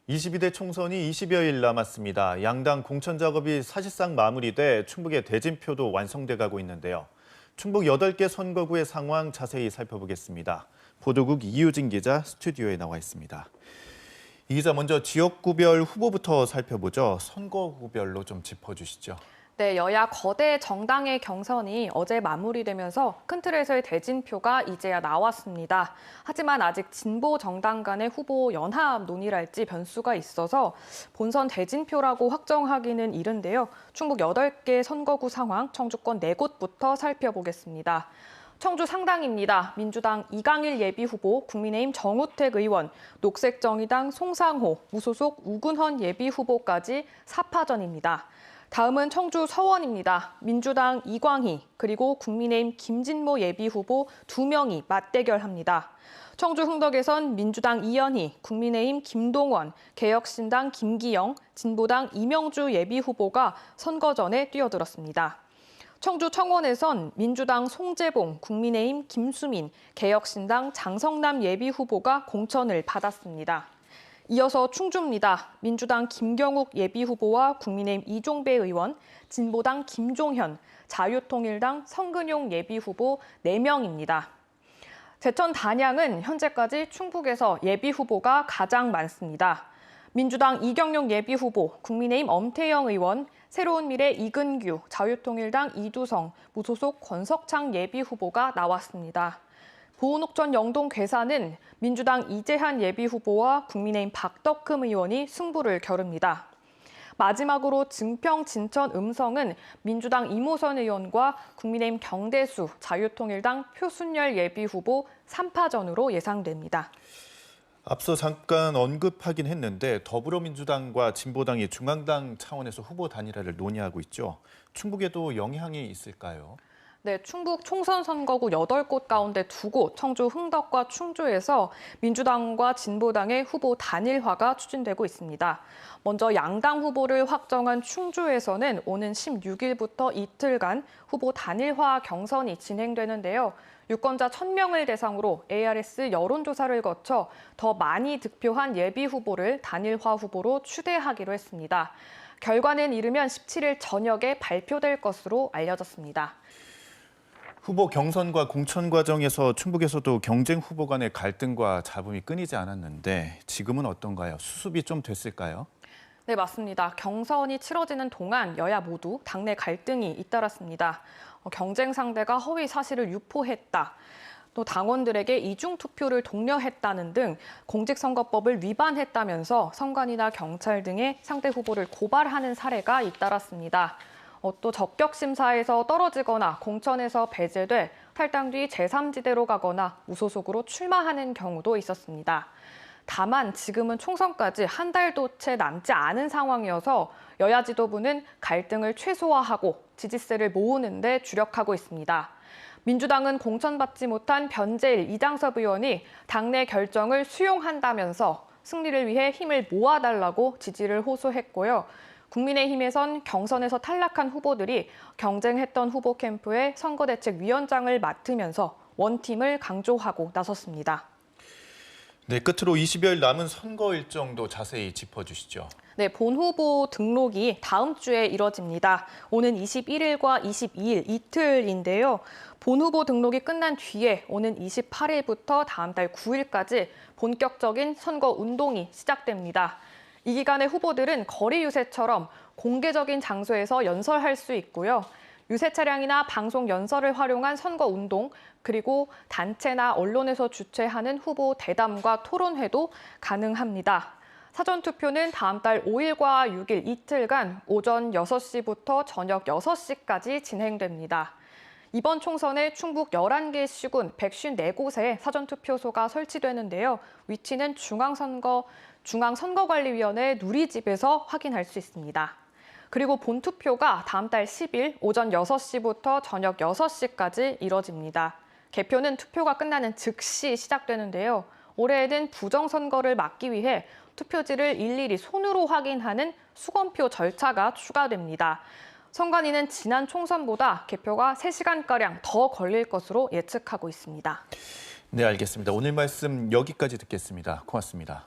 22대 총선이 20여일 남았습니다. 양당 공천 작업이 사실상 마무리돼 충북의 대진표도 완성돼 가고 있는데요. 충북 8개 선거구의 상황 자세히 살펴보겠습니다. 보도국 이유진 기자 스튜디오에 나와 있습니다. 이 기자 먼저 지역구별 후보부터 살펴보죠. 선거구별로 좀 짚어주시죠. 네, 여야 거대 정당의 경선이 어제 마무리되면서 큰 틀에서의 대진표가 이제야 나왔습니다. 하지만 아직 진보 정당 간의 후보 연합 논의랄지 변수가 있어서 본선 대진표라고 확정하기는 이른데요. 충북 8개 선거구 상황 청주권 4곳부터 살펴보겠습니다. 청주 상당입니다. 민주당 이강일 예비후보, 국민의힘 정우택 의원, 녹색정의당 송상호, 무소속 우근헌 예비후보까지 4파전입니다. 다음은 청주 서원입니다. 민주당 이광희, 그리고 국민의힘 김진모 예비후보 2명이 맞대결합니다. 청주 흥덕에선 민주당 이현희, 국민의힘 김동원, 개혁신당 김기영, 진보당 이명주 예비후보가 선거 전에 뛰어들었습니다. 청주 청원에선 민주당 송재봉, 국민의힘 김수민, 개혁신당 장성남 예비후보가 공천을 받았습니다. 이어서 충주입니다. 민주당 김경욱 예비후보와 국민의힘 이종배 의원, 진보당 김종현, 자유통일당 성근용 예비후보 4명입니다. 제천 단양은 현재까지 충북에서 예비후보가 가장 많습니다. 민주당 이경용 예비후보, 국민의힘 엄태영 의원, 새로운 미래 이근규, 자유통일당 이두성, 무소속 권석창 예비후보가 나왔습니다. 보은옥천 영동 괴산은 민주당 이재한 예비후보와 국민의힘 박덕흠 의원이 승부를 겨룹니다. 마지막으로 증평 진천 음성은 민주당 이모선 의원과 국민의힘 경대수, 자유통일당 표순열 예비후보 3파전으로 예상됩니다. 앞서 잠깐 언급하긴 했는데 더불어민주당과 진보당이 중앙당 차원에서 후보 단일화를 논의하고 있죠. 충북에도 영향이 있을까요? 네, 충북 총선 선거구 8곳 가운데 2곳, 청주 흥덕과 충주에서 민주당과 진보당의 후보 단일화가 추진되고 있습니다. 먼저 양당 후보를 확정한 충주에서는 오는 16일부터 이틀간 후보 단일화 경선이 진행되는데요. 유권자 1,000명을 대상으로 ARS 여론조사를 거쳐 더 많이 득표한 예비 후보를 단일화 후보로 추대하기로 했습니다. 결과는 이르면 17일 저녁에 발표될 것으로 알려졌습니다. 후보 경선과 공천 과정에서 충북에서도 경쟁 후보 간의 갈등과 잡음이 끊이지 않았는데 지금은 어떤가요? 수습이 좀 됐을까요? 네, 맞습니다. 경선이 치러지는 동안 여야 모두 당내 갈등이 잇따랐습니다. 경쟁 상대가 허위 사실을 유포했다. 또 당원들에게 이중투표를 독려했다는 등 공직선거법을 위반했다면서 선관위나 경찰 등의 상대 후보를 고발하는 사례가 잇따랐습니다. 또 적격심사에서 떨어지거나 공천에서 배제돼 탈당 뒤 제3지대로 가거나 무소속으로 출마하는 경우도 있었습니다. 다만 지금은 총선까지 한 달도 채 남지 않은 상황이어서 여야 지도부는 갈등을 최소화하고 지지세를 모으는 데 주력하고 있습니다. 민주당은 공천받지 못한 변재일 이장섭 의원이 당내 결정을 수용한다면서 승리를 위해 힘을 모아달라고 지지를 호소했고요. 국민의힘에선 경선에서 탈락한 후보들이 경쟁했던 후보 캠프의 선거대책위원장을 맡으면서 원팀을 강조하고 나섰습니다. 네, 끝으로 20여일 남은 선거 일정도 자세히 짚어주시죠. 네, 본 후보 등록이 다음 주에 이뤄집니다. 오는 21일과 22일 이틀인데요. 본 후보 등록이 끝난 뒤에 오는 28일부터 다음 달 9일까지 본격적인 선거 운동이 시작됩니다. 이 기간에 후보들은 거리 유세처럼 공개적인 장소에서 연설할 수 있고요. 유세 차량이나 방송 연설을 활용한 선거 운동, 그리고 단체나 언론에서 주최하는 후보 대담과 토론회도 가능합니다. 사전투표는 다음 달 5일과 6일 이틀간 오전 6시부터 저녁 6시까지 진행됩니다. 이번 총선에 충북 11개 시군 154곳에 사전투표소가 설치되는데요. 위치는 중앙선거관리위원회 누리집에서 확인할 수 있습니다. 그리고 본투표가 다음 달 10일 오전 6시부터 저녁 6시까지 이뤄집니다. 개표는 투표가 끝나는 즉시 시작되는데요. 올해에는 부정선거를 막기 위해 투표지를 일일이 손으로 확인하는 수검표 절차가 추가됩니다. 선관위는 지난 총선보다 개표가 3시간가량 더 걸릴 것으로 예측하고 있습니다. 네, 알겠습니다. 오늘 말씀 여기까지 듣겠습니다. 고맙습니다.